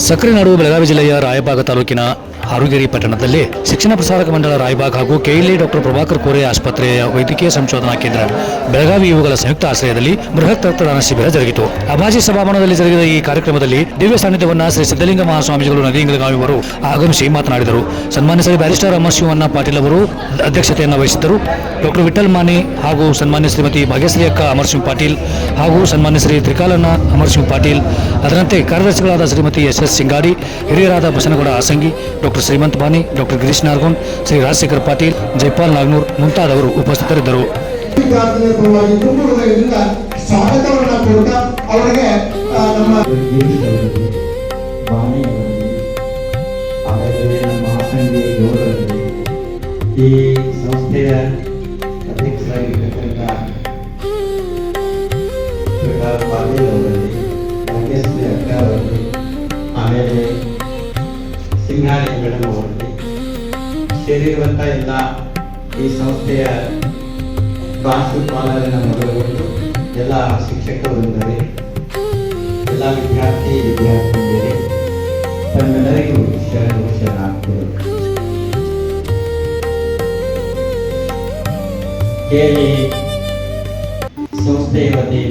ಸಕ್ರೆನಾಡು ಬೆಳಗಾವಿ ಜಿಲ್ಲೆಯ ರಾಯಬಾಗ ತಾಲೂಕಿನ ಹಾರುಗೇರಿ ಪಟ್ಟಣದಲ್ಲಿ ಶಿಕ್ಷಣ ಪ್ರಸಾರಕ ಮಂಡಳ ರಾಯಬಾಗ್ ಹಾಗೂ ಕೆಎಲ್ಇ ಡಾಕ್ಟರ್ ಪ್ರಭಾಕರ್ ಕೋರೆ ಆಸ್ಪತ್ರೆಯ ವೈದ್ಯಕೀಯ ಸಂಶೋಧನಾ ಕೇಂದ್ರ ಬೆಳಗಾವಿ ಇವುಗಳ ಸಂಯುಕ್ತ ಆಶ್ರಯದಲ್ಲಿ ಬೃಹತ್ ರಕ್ತದಾನ ಶಿಬಿರ ಜರುಗಿತು. ಅಬಾಜಿ ಸಭಾಭವನದಲ್ಲಿ ಜರುಗಿದ ಈ ಕಾರ್ಯಕ್ರಮದಲ್ಲಿ ದಿವ್ಯ ಸಾನ್ನಿಧ್ಯವನ್ನು ಶ್ರೀ ಸಿದ್ದಲಿಂಗ ಮಹಾಸ್ವಾಮಿಗಳು ನದಿಯಿಂಗಳಗಾವಿ ಅವರು ಆಗಮಿಸಿ ಮಾತನಾಡಿದರು. ಸನ್ಮಾನ್ಯ ಶ್ರೀ ಬ್ಯಾರಿಸ್ಟರ್ ಅಮರ್ ಶಿವಣ್ಣ ಪಾಟೀಲ್ ಅವರು ಅಧ್ಯಕ್ಷತೆಯನ್ನು ವಹಿಸಿದ್ದರು. ಡಾಕ್ಟರ್ ವಿಠಲ್ ಮಾನೆ ಹಾಗೂ ಸನ್ಮಾನ್ಯ ಶ್ರೀಮತಿ ಭಾಗ್ಯಶ್ರೀ ಅಕ್ಕ ಅಮರ್ ಸಿಂಗ್ ಪಾಟೀಲ್ ಹಾಗೂ ಸನ್ಮಾನ್ಯ ಶ್ರೀ ತ್ರಿಕಾಲನ ಅಮರ್ ಸಿಂಗ್ ಪಾಟೀಲ್, ಅದರಂತೆ ಕಾರ್ಯದರ್ಶಿಗಳಾದ ಶ್ರೀಮತಿ ಎಸ್ ಸಿಂಗಾಡಿ, ಹಿರಿಯರಾದ ಬಸನಗೌಡ ಆಸಂಗಿ, ಡಾಕ್ಟರ್ ಶ್ರೀಮಂತ್ ಬಾನಿ, ಡಾಕ್ಟರ್ ಗಿರೀಶ್ ನಾರ್ಗೋನ್, ಶ್ರೀ ರಾಜಶೇಖರ್ ಪಾಟೀಲ್, ಜೈಪಾಲ್ ನಾಗ್ನೂರ್ ಮುಂತಾದವರು ಉಪಸ್ಥಿತರಿದ್ದರು. ಈ ಸಂಸ್ಥೆಯ ಅಧ್ಯಕ್ಷರಾಗಿರ್ತಕ್ಕಂಥ ಪಾಟೀಲ್ ಅವರಲ್ಲಿ, ಭಾಗ್ಯಶ್ರೀ ಅಕ್ಕ ಅವರಲ್ಲಿ, ಆಮೇಲೆ ಸಿಂಗಾಡಿ ಮೇಡಮ್ ಅವರಲ್ಲಿ ಸೇರಿರುವಂಥ ಎಲ್ಲ ಈ ಸಂಸ್ಥೆಯ ಪ್ರಾಂಶುಪಾಲರನ್ನ ಮೊದಲುಗೊಂಡು ಎಲ್ಲ ಶಿಕ್ಷಕರು, ಎಲ್ಲ ವಿದ್ಯಾರ್ಥಿನಿಯರೇ ತಮ್ಮೆಲ್ಲರಿಗೂ ಶರಣಾರ್ಥಿಗಳು. ಕೆಎಲ್ಇ ಸಂಸ್ಥೆಯ ವತಿ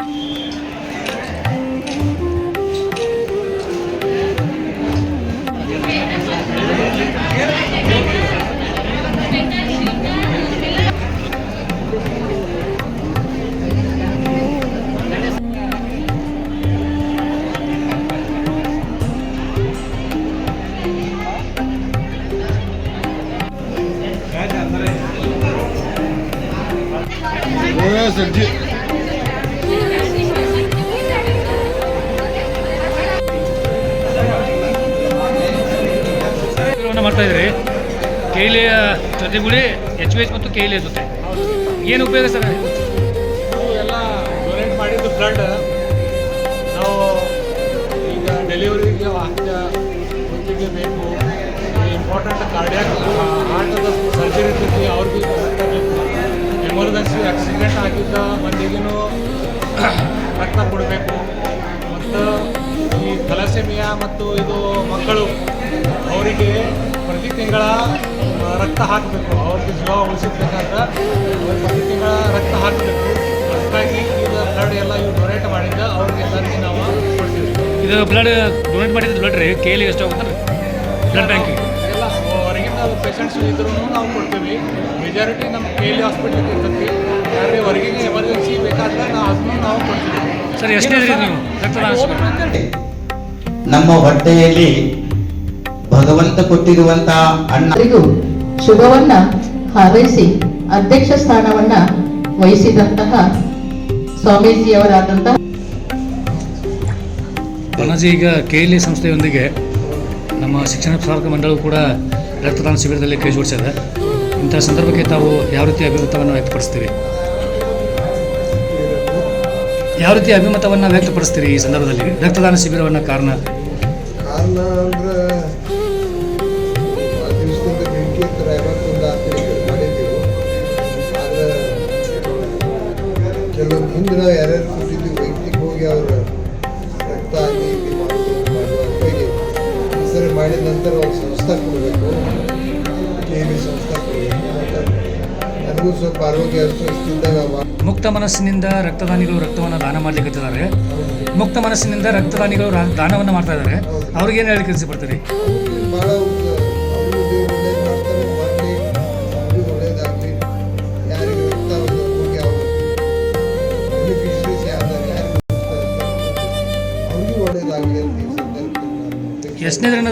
ಮಾಡ್ತಾ ಇದ್ರಿ ಕೆಎಲ್ಇಯ ಜೊತೆಗೂಡಿ HVH ಮತ್ತು ಕೆಎಲ್ಇ ಜೊತೆ ಏನು ಉಪಯೋಗ ಸರ್? ಎಲ್ಲ ಡೊನೇಟ್ ಮಾಡಿದ್ದು ಬ್ಲಡ್ ನಾವು ಈಗ ಡೆಲಿವರಿಗೆ ವಾಕ್ಯ ಹೊತ್ತಿಗೆ ಬೇಕು, ಇಂಪಾರ್ಟೆಂಟ್ ಕಾರ್ಡಿಯಾಕ್ ಹಾರ್ಟದ ಸರ್ಜರಿ ಇರ್ತೈತಿ, ಅವ್ರಿಗೆ ರಕ್ತ ಬೇಕು. ಎಮರ್ಜೆನ್ಸಿ ಆಕ್ಸಿಡೆಂಟ್ ಆಗಿದ್ದ ಮಂದಿಗೂ ರಕ್ತ ಕೊಡಬೇಕು. ಮತ್ತು ಈ ಥಲಸೆಮಿಯಾ ಮತ್ತು ಇದು ಮಕ್ಕಳು ಅವರಿಗೆ ಪ್ರತಿ ತಿಂಗಳ ರಕ್ತ ಹಾಕಬೇಕು. ಅವ್ರಿಗೆ ಜೀವ ಉಳಿಸಿರ್ಬೇಕಂದ್ರೆ ಪ್ರತಿ ತಿಂಗಳ ರಕ್ತ ಹಾಕಬೇಕು. ಅದಕ್ಕಾಗಿ ಇದು ಬ್ಲಡ್ ಎಲ್ಲ ಇವು ಡೊನೇಟ್ ಮಾಡಿದ್ದ ಅವ್ರಿಗೆಲ್ಲರಿಗೆ ನಾವು ಕೊಡ್ತೀವಿ. ಇದು ಬ್ಲಡ್ ಡೊನೇಟ್ ಮಾಡಿದ್ದು ಬ್ಲಡ್ ರೀ ಕೆಎಲ್ಇ ಎಷ್ಟು ಹೋಗುತ್ತೆ ಬ್ಲಡ್ ಬ್ಯಾಂಕಿಗೆ? ಎಲ್ಲ ಹೊರಗಿನ ಪೇಷಂಟ್ಸ್ ಇದ್ರೂ ನಾವು ಕೊಡ್ತೀವಿ. ಮೆಜಾರಿಟಿ ನಮ್ಮ ಕೆಎಲ್ಇ ಹಾಸ್ಪಿಟ್ಲಿಗೆ ಇರ್ತೈತಿ. ಯಾರೇ ಹೊರಗಿನ ಎಮರ್ಜೆನ್ಸಿ ಬೇಕಾದ್ರೆ ಅದನ್ನು ನಾವು ಕೊಡ್ತೀವಿ. ಸರ್ ಎಷ್ಟೇ ನೀವು ರಕ್ತದಾನ? ನಮ್ಮ ಹೊಟ್ಟೆಯಲ್ಲಿ ಭಗವಂತ ಕೊಟ್ಟಿರುವಂತಹ ಅಣ್ಣರಿಗೂ ಶುಭವನ್ನ ಹಾರೈಸಿ ಅಧ್ಯಕ್ಷ ಸ್ಥಾನವನ್ನ ವಹಿಸಿದಂತಹ ಸ್ವಾಮೀಜಿಯವರಾದಂತಹ ಬನಾಜಿ ಈಗ ಕೆಎಲ್ಇ ಸಂಸ್ಥೆಯೊಂದಿಗೆ ನಮ್ಮ ಶಿಕ್ಷಣ ಪ್ರಸಾರಕ ಮಂಡಳವು ಕೂಡ ರಕ್ತದಾನ ಶಿಬಿರದಲ್ಲಿ ಕೈ ಜೋಡಿಸಿದೆ. ಇಂಥ ಸಂದರ್ಭಕ್ಕೆ ತಾವು ಯಾವ ರೀತಿ ಅಭಿಮತವನ್ನು ವ್ಯಕ್ತಪಡಿಸ್ತೀರಿ? ಯಾವ ರೀತಿ ಅಭಿಮತವನ್ನು ವ್ಯಕ್ತಪಡಿಸ್ತೀರಿ ಈ ಸಂದರ್ಭದಲ್ಲಿ ರಕ್ತದಾನ ಶಿಬಿರವನ್ನು? ಕಾರಣ ಅಂದ್ರೆ ದಿವಸದಿಂದ ಬೆಂಕಿ ಇತ್ತು, 51 ಮಾಡಿದ್ದೀವಿ. ಆದರೆ ಕೆಲವೊಂದು ಹಿಂದೆ ನಾವು ಯಾರ್ಯಾರು ಕೊಟ್ಟಿದ್ದೀವಿ ವೈಯಕ್ತಿಕ ಹೋಗಿ ಅವರು ರಕ್ತ ಆಗಿ ಇಲ್ಲಿ ಮಾಡುವ ಅಂತಾಗಿ ಹೆಸರು ಮಾಡಿದ ನಂತರ ಒಂದು ಸಂಸ್ಥೆ ಕೊಡಬೇಕು, ಕೆಎಲ್ಇ ಸಂಸ್ಥೆ ಕೊಡಬೇಕು. ಮತ್ತು ನನಗೂ ಸ್ವಲ್ಪ ಆರೋಗ್ಯ ಅಸ್ವಸ್ಥಿದ್ದಾಗ ಮುಕ್ತ ಮನಸ್ಸಿನಿಂದ ರಕ್ತದಾನಿಗಳು ರಕ್ತವನ್ನು ದಾನ ಮಾಡಲಿಕ್ಕಿದ್ದಾರೆ. ಮುಕ್ತ ಮನಸ್ಸಿನಿಂದ ರಕ್ತದಾನಿಗಳು ದಾನವನ್ನು ಮಾಡ್ತಾ ಇದ್ದಾರೆ. ಅವ್ರಿಗೇನು ಹೇಳಿ ಕೆಲಸ ಪಡ್ತೀರಿ? ಭಾಳ ಅವರು ಒಳ್ಳೇದು ಮಾಡ್ತಾರೆ, ಮಾಡಲಿ, ಅವ್ರಿಗೂ ಒಳ್ಳೇದಾಗಲಿ. ಯಾರಿಗೆ ರಕ್ತ ಹೋಗಿ ಅವರು ಬೆನಿಫಿಷರೀಸ್ ಯಾರು ಯಾರಿಗೆ ಅವ್ರಿಗೂ ಒಳ್ಳೇದಾಗಲಿ ಅಂತ ಈ ಸಂದರ್ಭದಲ್ಲಿ ಎಷ್ಟನೇ ದಿನ